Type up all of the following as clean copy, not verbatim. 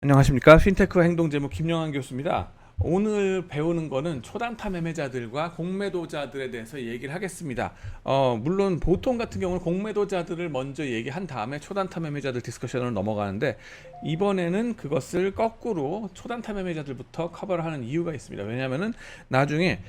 안녕하십니까. 핀테크 행동재무 김영환 교수입니다. 오늘 배우는 거는 초단타 매매자들과 공매도자들에 대해서 얘기를 하겠습니다. 물론 보통 같은 경우는 공매도자들을 먼저 얘기한 다음에 초단타 매매자들 디스커션으로 넘어가는데, 이번에는 그것을 거꾸로 초단타 매매자들부터 커버를 하는 이유가 있습니다. 왜냐하면은 나중에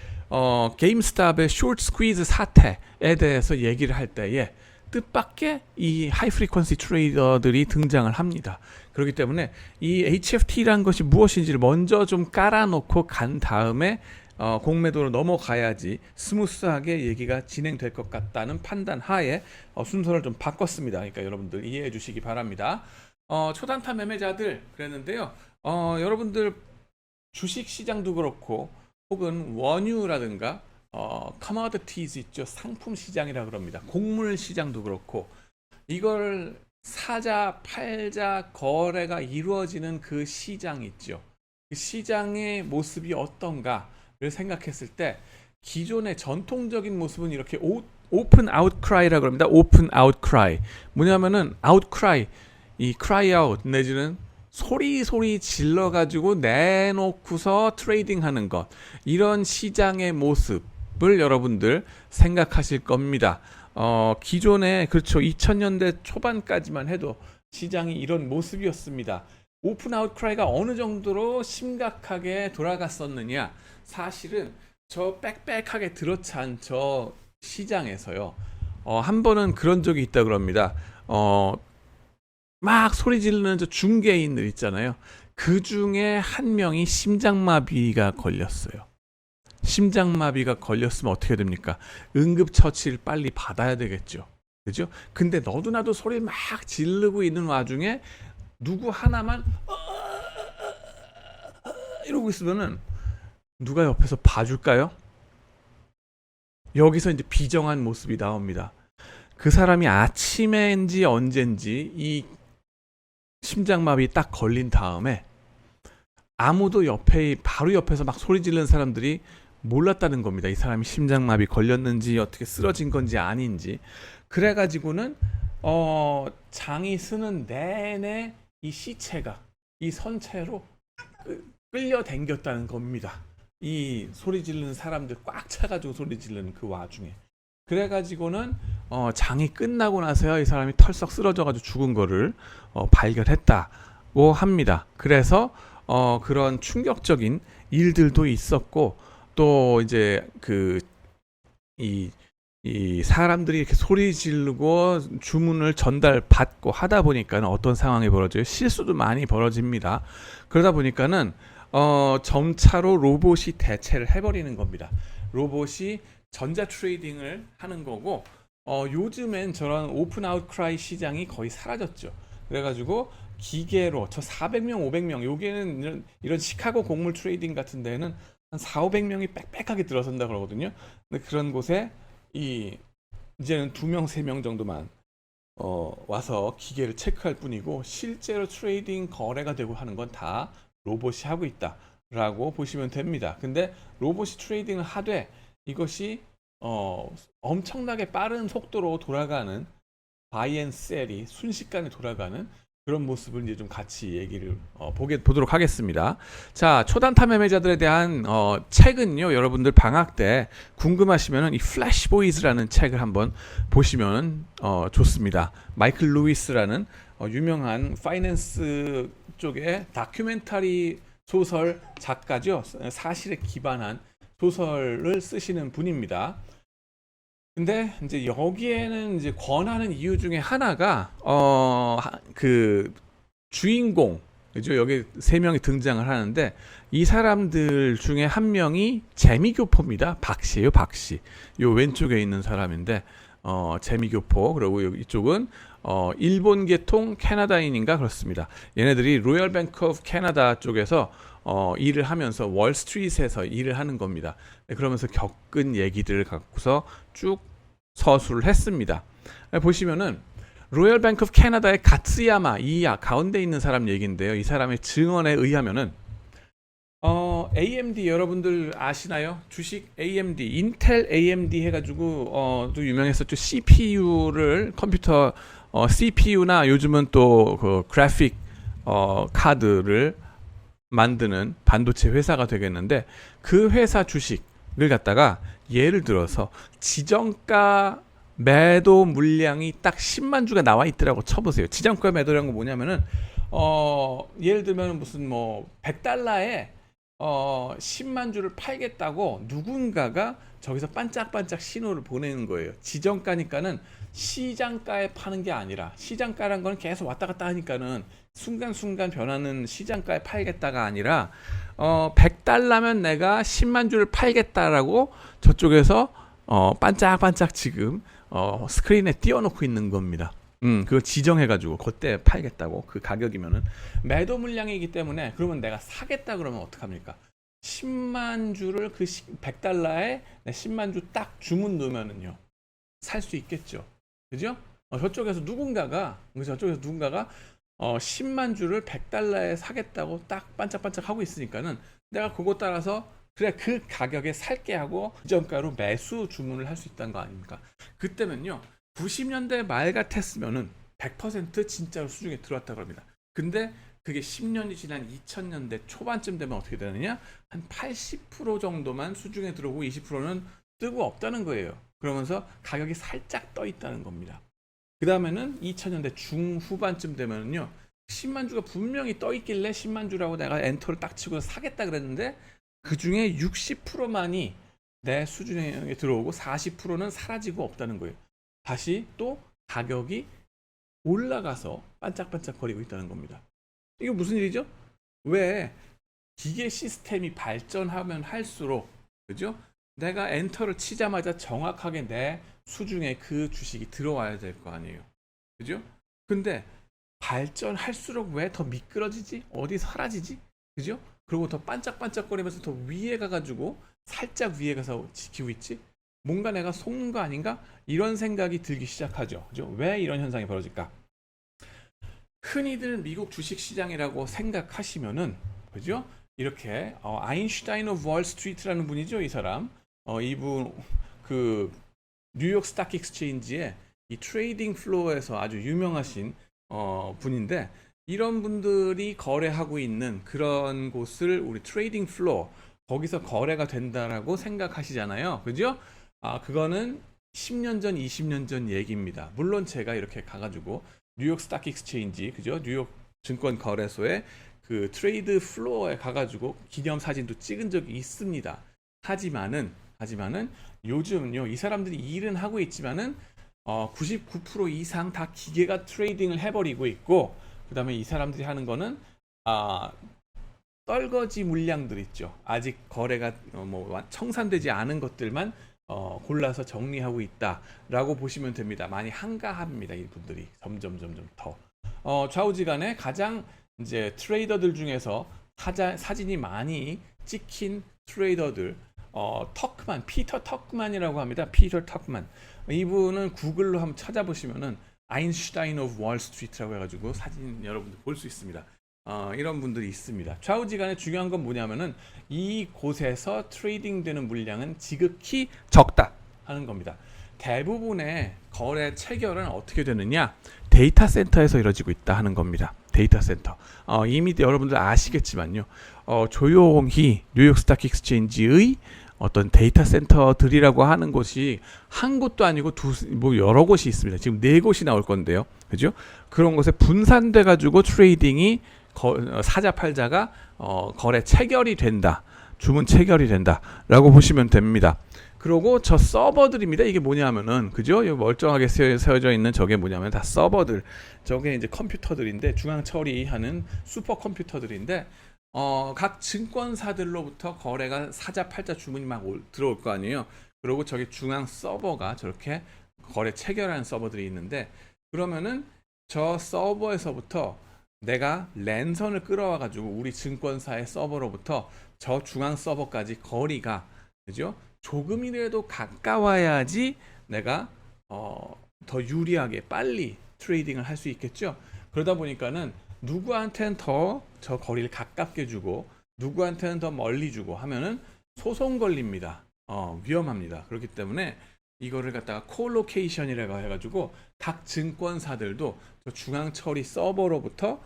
게임스탑의 숏 스퀴즈 사태에 대해서 얘기를 할 때에 뜻밖의 이 하이 프리퀀시 트레이더들이 등장을 합니다. 그렇기 때문에 이 HFT라는 것이 무엇인지를 먼저 좀 깔아놓고 간 다음에 공매도로 넘어가야지 스무스하게 얘기가 진행될 것 같다는 판단 하에 순서를 좀 바꿨습니다. 그러니까 여러분들 이해해 주시기 바랍니다. 초단타 매매자들 그랬는데요. 여러분들 주식 시장도 그렇고 혹은 원유라든가 커머디티즈 있죠. 상품 시장이라 그럽니다. 곡물 시장도 그렇고 이걸 사자, 팔자, 거래가 이루어지는 그 시장 있죠. 그 시장의 모습이 어떤가를 생각했을 때 기존의 전통적인 모습은 이렇게 오픈 아웃크라이라고 합니다. 오픈 아웃크라이. 뭐냐면은 아웃크라이, 이 크라이 아웃 내지는 소리 질러가지고 내놓고서 트레이딩하는 것, 이런 시장의 모습을 여러분들 생각하실 겁니다. 기존에 그렇죠, 2000년대 초반까지만 해도 시장이 이런 모습이었습니다. 오픈 아웃크라이가 어느 정도로 심각하게 돌아갔었느냐, 사실은 저 빽빽하게 들어찬 저 시장에서요, 한 번은 그런 적이 있다 그럽니다. 막 소리 지르는 저 중개인들 있잖아요. 그 중에 한 명이 심장마비가 걸렸어요. 심장마비가 걸렸으면 어떻게 됩니까? 응급처치를 빨리 받아야 되겠죠. 그죠? 근데 너도 나도 소리 막 지르고 있는 와중에 누구 하나만 이러고 있으면은 누가 옆에서 봐줄까요? 여기서 이제 비정한 모습이 나옵니다. 그 사람이 아침인지 언젠지 이 심장마비 딱 걸린 다음에 아무도 바로 옆에서 막 소리 지르는 사람들이 몰랐다는 겁니다. 이 사람이 심장마비 걸렸는지 어떻게 쓰러진 건지 아닌지. 그래가지고는 장이 쓰는 내내 이 시체가 이 선체로 끌려당겼다는 겁니다. 이 소리 지르는 사람들 꽉 차가지고 소리 지르는 그 와중에. 그래가지고는 장이 끝나고 나서야 이 사람이 털썩 쓰러져가지고 죽은 거를 발견했다고 합니다. 그래서 그런 충격적인 일들도 있었고, 또 이제 이 사람들이 이렇게 소리 지르고 주문을 전달받고 하다 보니까는 어떤 상황이 벌어져요? 실수도 많이 벌어집니다. 그러다 보니까는 점차로 로봇이 대체를 해버리는 겁니다. 로봇이 전자 트레이딩을 하는 거고, 요즘엔 저런 오픈 아웃크라이 시장이 거의 사라졌죠. 그래가지고 기계로 저 400명, 500명, 여기는 이런 시카고 곡물 트레이딩 같은 데는 한 4, 500명이 빽빽하게 들어선다 그러거든요. 근데 그런 곳에 이제는 2명, 3명 정도만 와서 기계를 체크할 뿐이고, 실제로 트레이딩 거래가 되고 하는 건 다 로봇이 하고 있다라고 보시면 됩니다. 근데 로봇이 트레이딩을 하되 이것이 엄청나게 빠른 속도로 돌아가는 바이 앤 셀이 순식간에 돌아가는 그런 모습을 이제 좀 같이 얘기를 보도록 하겠습니다. 자, 초단타 매매자들에 대한 책은요, 여러분들 방학 때 궁금하시면은 이 플래시 보이즈라는 책을 한번 보시면 좋습니다. 마이클 루이스라는 유명한 파이낸스 쪽의 다큐멘터리 소설 작가죠. 사실에 기반한 소설을 쓰시는 분입니다. 근데 이제 여기에는 이제 권하는 이유 중에 하나가 그 주인공, 그죠? 여기 3명이 등장을 하는데 이 사람들 중에 한 명이 재미교포입니다. 박씨예요, 박씨. 요 왼쪽에 있는 사람인데 재미교포. 그리고 이쪽은 일본 계통 캐나다인인가 그렇습니다. 얘네들이 로열 뱅크 오브 캐나다 쪽에서 일을 하면서 월스트리트에서 일을 하는 겁니다. 그러면서 겪은 얘기들을 갖고서 쭉 서술을 했습니다. 보시면은 로열 뱅크 오브 캐나다의 가츠야마, 이 가운데 있는 사람 얘기인데요. 이 사람의 증언에 의하면은 AMD 여러분들 아시나요? 주식 AMD, 인텔 AMD 해가지고 또 유명했었죠. CPU를 컴퓨터 CPU나 요즘은 또 그 그래픽 카드를 만드는 반도체 회사가 되겠는데, 그 회사 주식을 갖다가 예를 들어서 지정가 매도 물량이 딱 10만 주가 나와 있더라고 쳐보세요. 지정가 매도라는 건 뭐냐면은 예를 들면 무슨 뭐 100달러에 10만 주를 팔겠다고 누군가가 저기서 반짝반짝 신호를 보내는 거예요. 지정가니까는 시장가에 파는 게 아니라, 시장가란 거는 계속 왔다 갔다 하니까는 순간순간 변하는 시장가에 팔겠다가 아니라 100달러면 내가 10만 주를 팔겠다라고 저쪽에서 반짝반짝 지금 스크린에 띄워놓고 있는 겁니다. 그거 지정해가지고 그때 팔겠다고, 그 가격이면은 매도 물량이기 때문에. 그러면 내가 사겠다 그러면 어떡합니까? 10만 주를 그 100달러에 10만 주 딱 주문 넣으면은요 살 수 있겠죠. 그죠? 저쪽에서 누군가가 10만 주를 100달러에 사겠다고 딱 반짝반짝 하고 있으니까는 내가 그거 따라서 그래 그 가격에 살게 하고 지정가로 매수 주문을 할 수 있다는 거 아닙니까? 그때면요 90년대 말 같았으면은 100% 진짜로 수중에 들어왔다고 합니다. 근데 그게 10년이 지난 2000년대 초반쯤 되면 어떻게 되느냐? 한 80% 정도만 수중에 들어오고 20%는 뜨고 없다는 거예요. 그러면서 가격이 살짝 떠 있다는 겁니다. 그 다음에는 2000년대 중후반쯤 되면은요 10만 주가 분명히 떠 있길래 10만 주라고 내가 엔터를 딱 치고 사겠다 그랬는데, 그 중에 60%만이 내 수중에 들어오고 40%는 사라지고 없다는 거예요. 다시 또 가격이 올라가서 반짝반짝 거리고 있다는 겁니다. 이게 무슨 일이죠? 왜 기계 시스템이 발전하면 할수록, 그죠? 내가 엔터를 치자마자 정확하게 내 수중에 그 주식이 들어와야 될 거 아니에요. 그죠? 근데 발전할수록 왜 더 미끄러지지? 어디 사라지지? 그죠? 그리고 더 반짝반짝거리면서 더 위에 가가지고 살짝 위에 가서 지키고 있지? 뭔가 내가 속는 거 아닌가? 이런 생각이 들기 시작하죠. 그죠? 왜 이런 현상이 벌어질까? 흔히들 미국 주식시장이라고 생각하시면은, 그죠? 이렇게 아인슈타인 오브 월스트리트라는 분이죠, 이 사람. 이분 그 뉴욕 스탁 익스체인지의 이 트레이딩 플로어에서 아주 유명하신 분인데, 이런 분들이 거래하고 있는 그런 곳을 우리 트레이딩 플로어, 거기서 거래가 된다라고 생각하시잖아요. 그죠? 그거는 10년 전, 20년 전 얘기입니다. 물론 제가 이렇게 가가지고 뉴욕 스탁 익스체인지, 그죠? 뉴욕 증권 거래소에 그 트레이드 플로어에 가가지고 기념 사진도 찍은 적이 있습니다. 하지만은 요즘은요, 이 사람들이 일은 하고 있지만은 99% 이상 다 기계가 트레이딩을 해버리고 있고, 그 다음에 이 사람들이 하는 거는 떨거지 물량들 있죠. 아직 거래가 청산되지 않은 것들만 골라서 정리하고 있다라고 보시면 됩니다. 많이 한가합니다, 이분들이 점점 더. 좌우지간에 가장 이제 트레이더들 중에서 사진이 많이 찍힌 트레이더들, 피터 터크만이라고 합니다. 피터 터크만. 이분은 구글로 한번 찾아보시면은 아인슈타인 오브 월스트리트라고 해가지고 사진 여러분들 볼 수 있습니다. 이런 분들이 있습니다. 좌우지간에 중요한 건 뭐냐면은 이 곳에서 트레이딩 되는 물량은 지극히 적다 하는 겁니다. 대부분의 거래 체결은 어떻게 되느냐? 데이터 센터에서 이루어지고 있다 하는 겁니다. 데이터 센터. 이미 여러분들 아시겠지만요. 조용히 뉴욕 스탁 익스체인지의 어떤 데이터 센터들이라고 하는 곳이 한 곳도 아니고 여러 곳이 있습니다. 지금 4곳이 나올 건데요. 그죠? 그런 곳에 분산돼 가지고 트레이딩이 사자 팔자가 거래 체결이 된다. 주문 체결이 된다라고 보시면 됩니다. 그리고 저 서버들입니다. 이게 뭐냐면은, 그죠? 멀쩡하게 세워져 있는 저게 뭐냐면 다 서버들. 저게 이제 컴퓨터들인데, 중앙 처리하는 슈퍼 컴퓨터들인데, 각 증권사들로부터 거래가 사자팔자 주문이 막 들어올 거 아니에요. 그리고 저기 중앙 서버가 저렇게 거래 체결하는 서버들이 있는데, 그러면은 저 서버에서부터 내가 랜선을 끌어와 가지고 우리 증권사의 서버로부터 저 중앙 서버까지 거리가, 그죠? 조금이라도 가까워야지 내가 더 유리하게 빨리 트레이딩을 할 수 있겠죠. 그러다 보니까는 누구한테는 더 저 거리를 가깝게 주고 누구한테는 더 멀리 주고 하면은 소송 걸립니다. 위험합니다. 그렇기 때문에 이거를 갖다가 콜로케이션이라고 해가지고 각 증권사들도 저 중앙 처리 서버로부터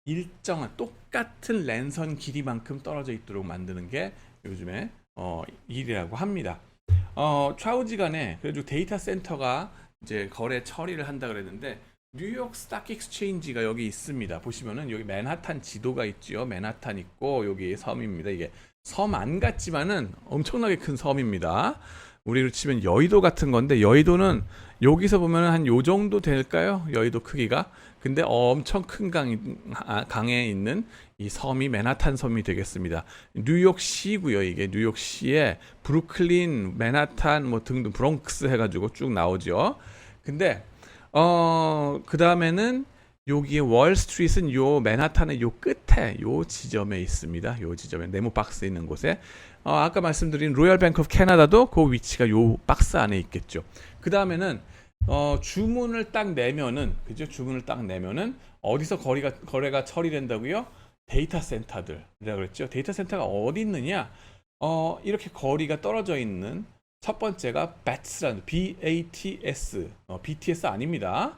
일정한 똑같은 랜선 길이만큼 떨어져 있도록 만드는 게 요즘에 일이라고 합니다. 좌우지간에 그래도 데이터 센터가 이제 거래 처리를 한다 그랬는데 뉴욕 스탁 익스체인지가 여기 있습니다. 보시면은 여기 맨하탄 지도가 있죠. 맨하탄 있고 여기 섬입니다. 이게 섬 안 같지만은 엄청나게 큰 섬입니다. 우리로 치면 여의도 같은 건데 여의도는 여기서 보면 한 요 정도 될까요? 여의도 크기가. 근데 엄청 큰 강에 있는 이 섬이 맨하탄 섬이 되겠습니다. 뉴욕시고요. 이게 뉴욕시에 브루클린, 맨하탄 뭐 등등 브롱크스 해가지고 쭉 나오죠. 근데 그 다음에는 여기에 월스트리트는 요 맨하탄의 요 끝에 요 지점에 있습니다. 요 지점에 네모 박스 있는 곳에 아까 말씀드린 로열 뱅크 오브 캐나다도 그 위치가 요 박스 안에 있겠죠. 그 다음에는 주문을 딱 내면은 그죠? 주문을 딱 내면은 어디서 거래가 처리된다고요? 데이터 센터들이라고 그랬죠. 데이터 센터가 어디 있느냐? 이렇게 거리가 떨어져 있는 첫 번째가 BATS라는 BATS, BTS 아닙니다.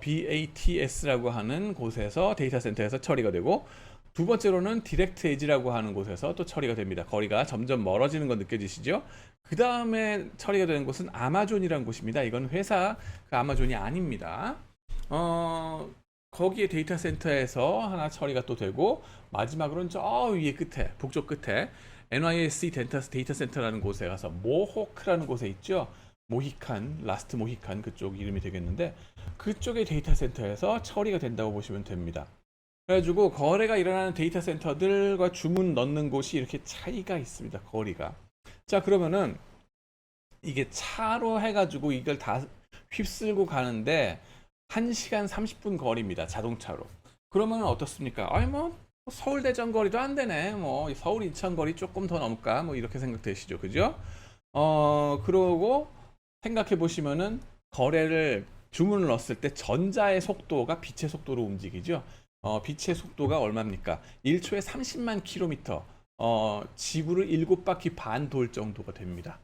BATS라고 하는 곳에서 데이터 센터에서 처리가 되고 두 번째로는 디렉트 에지라고 하는 곳에서 또 처리가 됩니다. 거리가 점점 멀어지는 거 느껴지시죠? 그 다음에 처리가 되는 곳은 아마존이라는 곳입니다. 이건 회사 그 아마존이 아닙니다. 거기에 데이터 센터에서 하나 처리가 또 되고 마지막으로는 저 위에 끝에 북쪽 끝에 NYSE 데이터 센터라는 곳에 가서 모호크라는 곳에 있죠. 모히칸, 라스트 모히칸 그쪽 이름이 되겠는데 그쪽의 데이터 센터에서 처리가 된다고 보시면 됩니다. 그래가지고 거래가 일어나는 데이터 센터들과 주문 넣는 곳이 이렇게 차이가 있습니다. 거리가. 자, 그러면은 이게 차로 해가지고 이걸 다 휩쓸고 가는데 1시간 30분 거리입니다. 자동차로. 그러면 어떻습니까? 아니 뭐 서울대전 거리도 안 되네. 뭐 서울 인천 거리 조금 더 넘을까? 뭐 이렇게 생각되시죠. 그죠? 그러고 생각해 보시면은 거래를 주문을 넣었을 때 전자의 속도가 빛의 속도로 움직이죠. 빛의 속도가 얼마입니까? 1초에 30만 킬로미터. 지구를 7바퀴 반 돌 정도가 됩니다.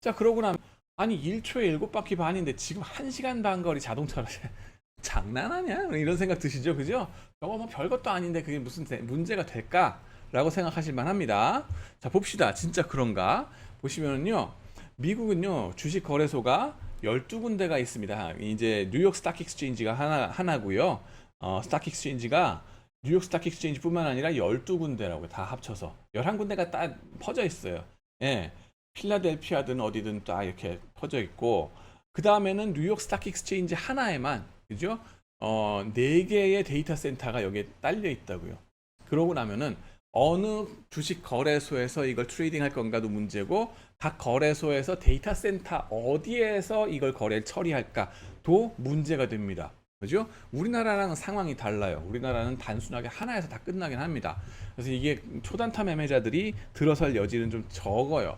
자, 그러고 나면 아니 1초에 7바퀴 반인데 지금 1시간 반 거리 자동차로 장난하냐? 이런 생각 드시죠? 그죠? 저거 뭐 별것도 아닌데 그게 무슨 문제가 될까? 라고 생각하실 만합니다. 자, 봅시다. 진짜 그런가? 보시면요. 미국은요. 주식 거래소가 12군데가 있습니다. 이제 뉴욕 스탁 익스체인지가 하나고요. 스탁 익스체인지가 뉴욕 스탁 익스체인지 뿐만 아니라 12군데라고 다 합쳐서 11군데가 딱 퍼져 있어요. 예. 필라델피아든 어디든 딱 이렇게 퍼져 있고 그 다음에는 뉴욕 스탁 익스체인지 하나에만 그죠? 4개의 데이터 센터가 여기에 딸려 있다고요. 그러고 나면은 어느 주식 거래소에서 이걸 트레이딩 할 건가도 문제고 각 거래소에서 데이터 센터 어디에서 이걸 거래를 처리할까도 문제가 됩니다. 그죠? 우리나라랑 상황이 달라요. 우리나라는 단순하게 하나에서 다 끝나긴 합니다. 그래서 이게 초단타 매매자들이 들어설 여지는 좀 적어요.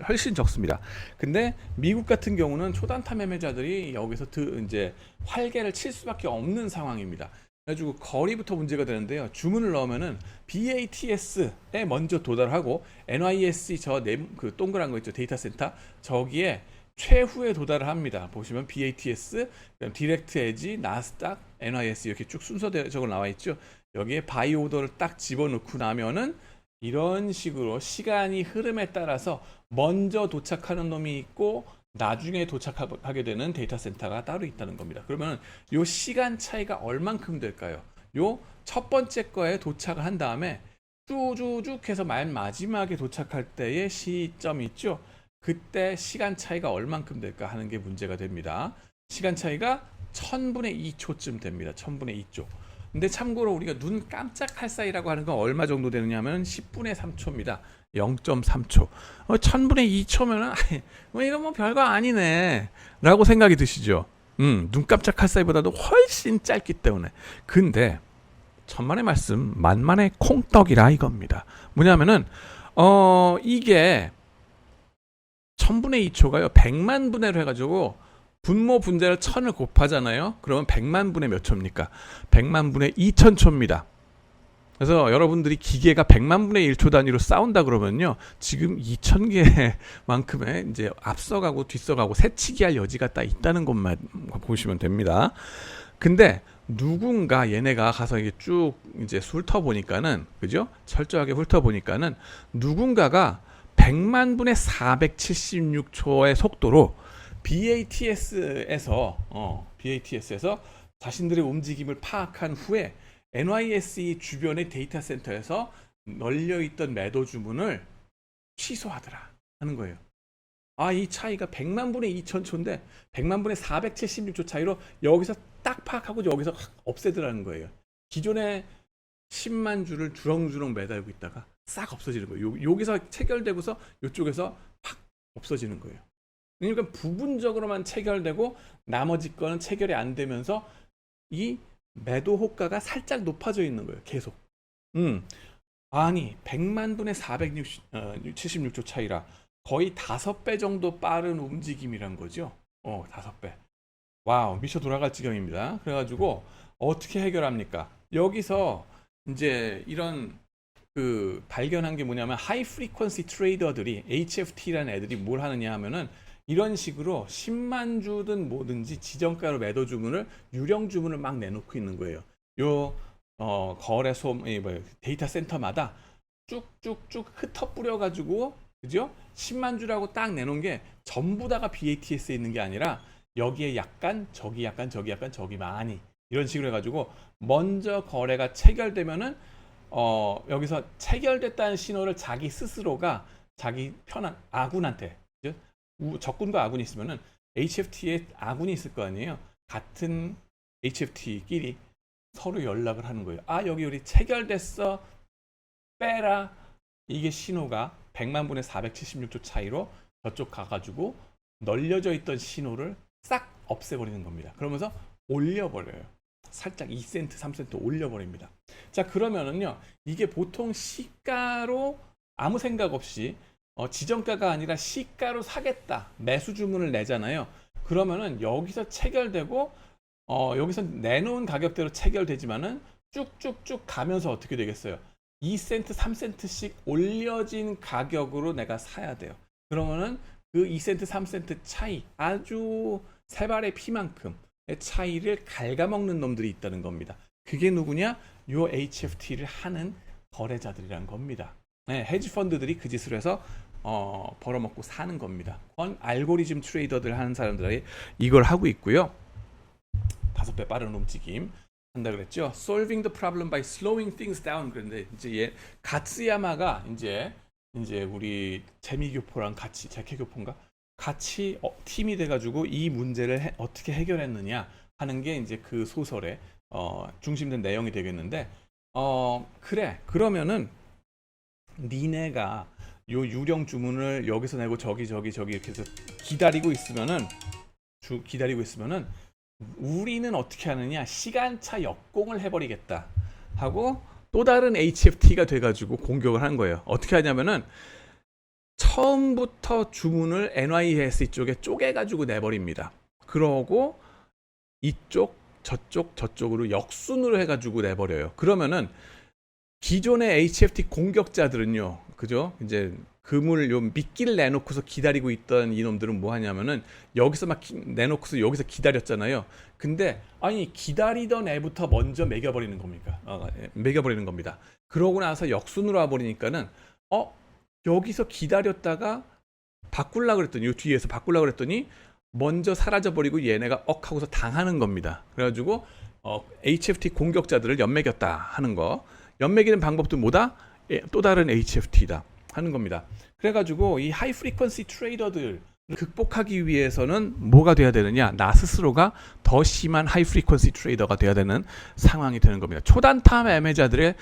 훨씬 적습니다. 근데 미국 같은 경우는 초단타 매매자들이 여기서 이제 활개를 칠 수밖에 없는 상황입니다. 그래가지고 거리부터 문제가 되는데요. 주문을 넣으면은 BATS에 먼저 도달하고 NYSE 그 동그란 거 있죠. 데이터 센터 저기에 최후에 도달을 합니다. 보시면 BATS, 디렉트 에지, 나스닥, NYSE 이렇게 쭉 순서적으로 나와 있죠. 여기에 바이 오더를 딱 집어넣고 나면은 이런 식으로 시간이 흐름에 따라서 먼저 도착하는 놈이 있고 나중에 도착하게 되는 데이터 센터가 따로 있다는 겁니다. 그러면 요 시간 차이가 얼만큼 될까요? 요 첫 번째 거에 도착을 한 다음에 쭉쭉쭉 해서 맨 마지막에 도착할 때의 시점이 있죠. 그때 시간 차이가 얼만큼 될까 하는 게 문제가 됩니다. 시간 차이가 1000분의 2초쯤 됩니다. 1000분의 2초. 근데 참고로 우리가 눈 깜짝할 사이라고 하는 건 얼마 정도 되느냐 하면 10분의 3초입니다. 0.3초. 1000분의 2초면은 이거 뭐 별거 아니네 라고 생각이 드시죠. 눈 깜짝할 사이보다도 훨씬 짧기 때문에. 근데 천만의 말씀 만만의 콩떡이라 이겁니다. 뭐냐면은 이게 1000분의 2초가요 100만 분의로 해가지고 분모 분자를 1000을 곱하잖아요. 그러면 100만 분의 몇 초입니까? 100만 분의 2000초입니다. 그래서 여러분들이 기계가 100만 분의 1초 단위로 싸운다 그러면요. 지금 2000개만큼의 이제 앞서가고 뒤서가고 새치기 할 여지가 딱 있다는 것만 보시면 됩니다. 근데 누군가 얘네가 가서 이게 쭉 이제 훑어보니까는, 그죠? 철저하게 훑어보니까는 누군가가 100만 분의 476초의 속도로 BATS에서 자신들의 움직임을 파악한 후에 NYSE 주변의 데이터 센터에서 널려있던 매도 주문을 취소하더라 하는 거예요. 아, 이 차이가 100만 분의 2000초인데 100만 분의 476초 차이로 여기서 딱 파악하고 여기서 확 없애더라는 거예요. 기존에 10만 주를 주렁주렁 매달고 있다가 싹 없어지는 거예요. 여기서 체결되고서 이쪽에서 확 없어지는 거예요. 그러니까 부분적으로만 체결되고 나머지 거는 체결이 안 되면서 이 매도 호가가 살짝 높아져 있는 거예요. 계속. 아니 100만 분의 476초 차이라 거의 5배 정도 빠른 움직임이란 거죠. 5배. 와우, 미쳐 돌아갈 지경입니다. 그래가지고 어떻게 해결합니까? 여기서 이제 이런 그 발견한 게 뭐냐면 하이 프리퀀시 트레이더들이 HFT라는 애들이 뭘 하느냐 하면은 이런 식으로 10만 주든 뭐든지 지정가로 매도 주문을 유령 주문을 막 내놓고 있는 거예요. 요 거래소 데이터 센터마다 쭉쭉쭉 흩어 뿌려 가지고, 그죠? 10만 주라고 딱 내놓은 게 전부 다가 BATS에 있는 게 아니라 여기에 약간 저기 약간 저기 약간 저기 많이 이런 식으로 해가지고 먼저 거래가 체결되면은 여기서 체결됐다는 신호를 자기 스스로가 자기 편한 아군한테, 그죠? 적군과 아군이 있으면은 HFT에 아군이 있을 거 아니에요. 같은 HFT끼리 서로 연락을 하는 거예요. 아, 여기 우리 체결됐어, 빼라. 이게 신호가 100만 분의 476초 차이로 저쪽 가가지고 널려져 있던 신호를 싹 없애버리는 겁니다. 그러면서 올려버려요. 살짝 2센트, 3센트 올려버립니다. 자, 그러면은요, 이게 보통 시가로 아무 생각 없이 지정가가 아니라 시가로 사겠다, 매수 주문을 내잖아요. 그러면은 여기서 체결되고 여기서 내놓은 가격대로 체결되지만은 쭉쭉쭉 가면서 어떻게 되겠어요? 2센트, 3센트씩 올려진 가격으로 내가 사야 돼요. 그러면은 그 2센트, 3센트 차이, 아주 세 발의 피만큼의 차이를 갉아먹는 놈들이 있다는 겁니다. 그게 누구냐? 요 HFT를 하는 거래자들이란 겁니다. 네, 헤지 펀드들이 그 짓을 해서 벌어먹고 사는 겁니다. 그건 알고리즘 트레이더들 하는 사람들이 이걸 하고 있고요. 5배 빠른 움직임 한다 그랬죠. Solving the problem by slowing things down. 그런데 이제 가츠야마가 이제 우리 재미교포랑 같이, 제케교포인가 같이 팀이 돼가지고 이 문제를 어떻게 해결했느냐 하는 게 이제 그 소설의 중심된 내용이 되겠는데, 그래, 그러면은 니네가 요 유령 주문을 여기서 내고 저기 이렇게 해서 기다리고 있으면은 우리는 어떻게 하느냐, 시간차 역공을 해버리겠다 하고 또 다른 HFT가 돼가지고 공격을 한 거예요. 어떻게 하냐면은 처음부터 주문을 NYSE 쪽에 쪼개가지고 내버립니다. 그러고 이쪽 저쪽으로 역순으로 해가지고 내버려요. 그러면은 기존의 HFT 공격자들은요, 그죠? 이제 금을 요 미끼를 내놓고서 기다리고 있던 이놈들은 뭐 하냐면은 여기서 막 내놓고서 여기서 기다렸잖아요. 근데 아니 기다리던 애부터 먼저 매겨버리는 겁니까? 매겨버리는 겁니다. 그러고 나서 역순으로 와버리니까는 여기서 기다렸다가 바꾸려고 그랬더니, 요 뒤에서 바꾸려고 그랬더니 먼저 사라져버리고 얘네가 하고서 당하는 겁니다. 그래가지고 HFT 공격자들을 연매겼다 하는 거. 연매기는 방법도 뭐다? 또 다른 HFT다 하는 겁니다. 그래가지고 이 하이 프리퀀시 트레이더들 극복하기 위해서는 뭐가 돼야 되느냐? 나 스스로가 더 심한 하이 프리퀀시 트레이더가 돼야 되는 상황이 되는 겁니다. 초단타 매매자들의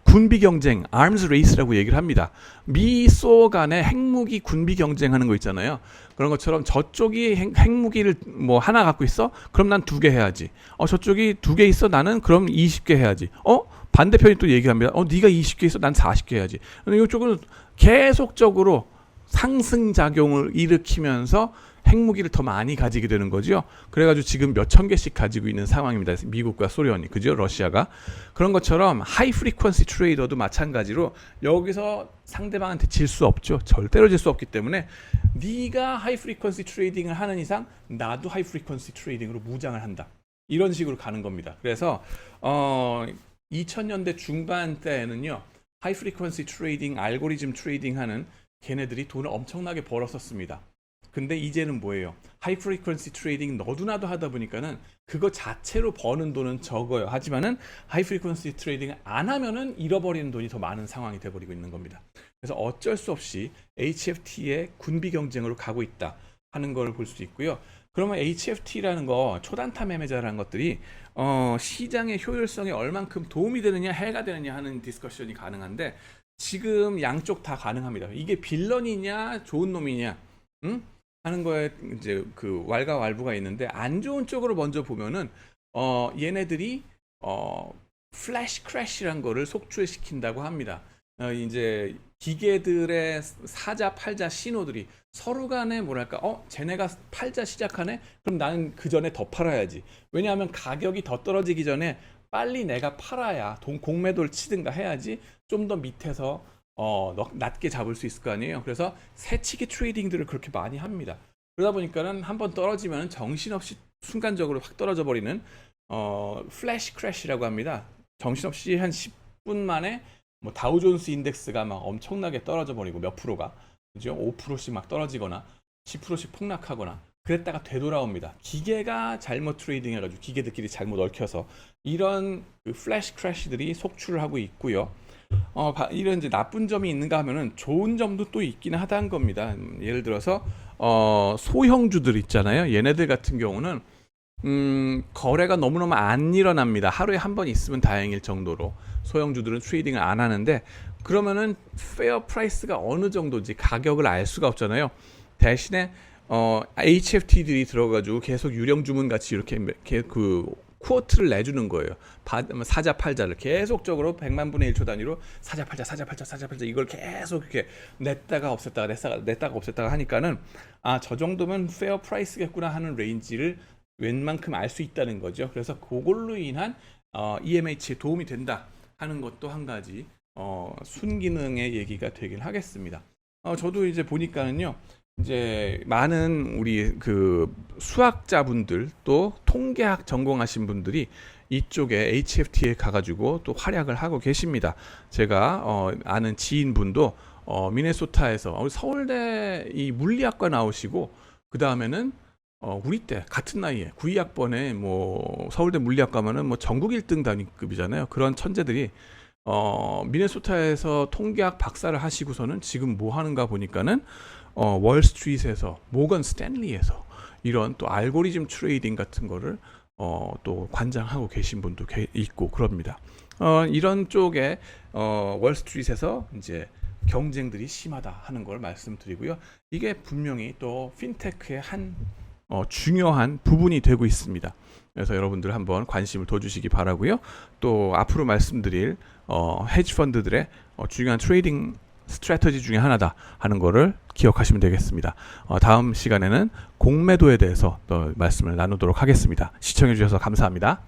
군비 경쟁, arms race라고 얘기를 합니다. 미소 간의 핵무기 군비 경쟁하는 거 있잖아요. 그런 것처럼 저쪽이 핵무기를 뭐 하나 갖고 있어? 그럼 난 2개 해야지. 저쪽이 2개 있어? 나는 그럼 20개 해야지. 반대편이 또 얘기합니다. 네가 20개 있어? 난 40개 해야지. 이쪽은 계속적으로 상승작용을 일으키면서 핵무기를 더 많이 가지게 되는 거죠. 그래가지고 지금 몇천 개씩 가지고 있는 상황입니다. 미국과 소련이, 그죠? 러시아가. 그런 것처럼 하이 프리퀀시 트레이더도 마찬가지로 여기서 상대방한테 질 수 없죠. 절대로 질 수 없기 때문에 네가 하이 프리퀀시 트레이딩을 하는 이상 나도 하이 프리퀀시 트레이딩으로 무장을 한다. 이런 식으로 가는 겁니다. 그래서 2000년대 중반 때에는요, 하이 프리퀀시 트레이딩, 알고리즘 트레이딩 하는 걔네들이 돈을 엄청나게 벌었었습니다. 근데 이제는 뭐예요? 하이 프리퀀시 트레이딩 너도나도 하다 보니까는 그거 자체로 버는 돈은 적어요. 하지만은 하이 프리퀀시 트레이딩 안 하면은 잃어버리는 돈이 더 많은 상황이 돼버리고 있는 겁니다. 그래서 어쩔 수 없이 HFT의 군비 경쟁으로 가고 있다 하는 걸 볼 수 있고요. 그러면 HFT라는 거, 초단타 매매자라는 것들이 시장의 효율성에 얼만큼 도움이 되느냐, 해가 되느냐 하는 디스커션이 가능한데, 지금 양쪽 다 가능합니다. 이게 빌런이냐, 좋은 놈이냐, 응? 하는 거에 이제 그 왈가왈부가 있는데, 안 좋은 쪽으로 먼저 보면은 얘네들이 플래시 크래시란 거를 속출시킨다고 합니다. 이제 기계들의 사자 팔자 신호들이 서로 간에 뭐랄까, 쟤네가 팔자 시작하네? 그럼 나는 그 전에 더 팔아야지. 왜냐하면 가격이 더 떨어지기 전에 빨리 내가 팔아야 공매도를 치든가 해야지 좀 더 밑에서 낮게 잡을 수 있을 거 아니에요. 그래서 새치기 트레이딩들을 그렇게 많이 합니다. 그러다 보니까는 한번 떨어지면 정신없이 순간적으로 확 떨어져 버리는 플래시 크래시라고 합니다. 정신없이 한 10분 만에 뭐 다우존스 인덱스가 막 엄청나게 떨어져 버리고 몇 프로가, 그죠? 5%씩 막 떨어지거나 10%씩 폭락하거나 그랬다가 되돌아옵니다. 기계가 잘못 트레이딩 해가지고 기계들끼리 잘못 얽혀서 이런 그 플래시 크래시들이 속출을 하고 있고요. 이런 이제 나쁜 점이 있는가 하면은 좋은 점도 또 있긴 하다는 겁니다. 예를 들어서 소형주들 있잖아요. 얘네들 같은 경우는 거래가 너무너무 안 일어납니다. 하루에 한 번 있으면 다행일 정도로 소형주들은 트레이딩을 안 하는데, 그러면은 페어 프라이스가 어느 정도인지 가격을 알 수가 없잖아요. 대신에 HFT들이 들어가지고 계속 유령 주문 같이 이렇게 그 쿼트를 내주는 거예요. 사자 팔자를 계속적으로 100만 분의 1초 단위로 사자 팔자 사자 팔자 사자 팔자 이걸 계속 이렇게 냈다가 없앴다가 하니까는 저 정도면 페어 프라이스겠구나 하는 레인지를 웬만큼 알 수 있다는 거죠. 그래서 그걸로 인한 EMH에 도움이 된다 하는 것도 한 가지 순기능의 얘기가 되긴 하겠습니다. 저도 이제 보니까는요, 이제 많은 우리 그 수학자분들 또 통계학 전공하신 분들이 이쪽에 HFT에 가가지고 또 활약을 하고 계십니다. 제가 아는 지인분도 미네소타에서 서울대 이 물리학과 나오시고, 그 다음에는 우리 때 같은 나이에 92학번에 뭐 서울대 물리학 가면은 뭐 전국 1등 단위급이잖아요. 그런 천재들이 미네소타에서 통계학 박사를 하시고서는 지금 뭐 하는가 보니까는 월스트리트에서, 모건 스탠리에서 이런 또 알고리즘 트레이딩 같은 거를 또 관장하고 계신 분도 있고 그럽니다. 이런 쪽에 월스트리트에서 이제 경쟁들이 심하다 하는 걸 말씀드리고요. 이게 분명히 또 핀테크의 한 중요한 부분이 되고 있습니다. 그래서 여러분들 한번 관심을 둬주시기 바라고요. 또 앞으로 말씀드릴 헤지 펀드들의 중요한 트레이딩 스트래터지 중에 하나다 하는 거를 기억하시면 되겠습니다. 다음 시간에는 공매도에 대해서 또 말씀을 나누도록 하겠습니다. 시청해 주셔서 감사합니다.